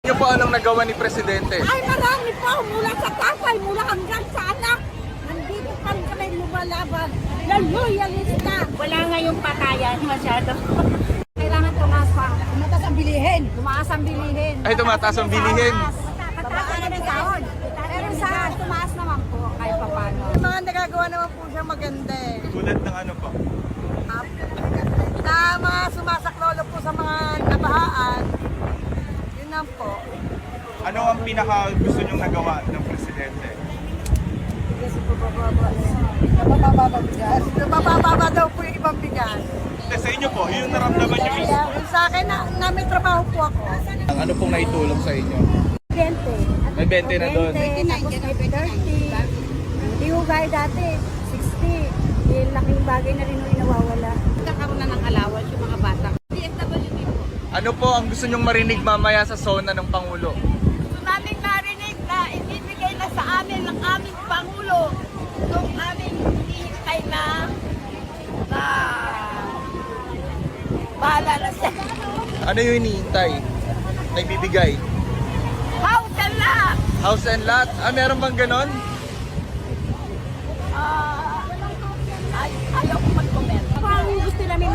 Ano po anong nagawa ni Presidente? Ay, marami po. Mula sa tatay, mula hanggang sa anak. Nandito pa rin kami lumalaban. Loyalista. Wala nga yung patayan masyado. Kailangan tumaas pa. Tumaas ang bilihin. Tumaas ang bilihin. Ay, tumataas ang bilihin. Mataas ang taon. Pero sa tumaas naman po kahit pa paano. Yung mga nagagawa naman po siya maganda eh. Tulad ng ano po? Na mga sumasaklolo po sa mga nabahaan. Yun lang po. Ano ang pinaka gusto niyong nagawa ng Presidente? Kasi po bababa bigas. Bababa daw po yung ibang bigas. Sa inyo po, yung naramdaman niyo mismo. Yung sa akin na may trabaho po ako. Ano pong naitulong sa inyo? 20. May 20 na doon. 29, 30. Hindi ko gaya dati. 60. Yung laking bagay na rin yung nawawala. Nagkakaroon na ng allowance yung mga bata. DFWD po. Ano po ang gusto niyong marinig mamaya sa SONA ng Pangulo? Gusto namin narinig na ibibigay na sa amin ng aming Pangulo itong aming hinihintay na bahala na siya. Ano yung hinihintay? Na ibibigay? House and lot! House and lot? Ah, meron bang ganon? Ayaw ko mag-comment. Ang gusto namin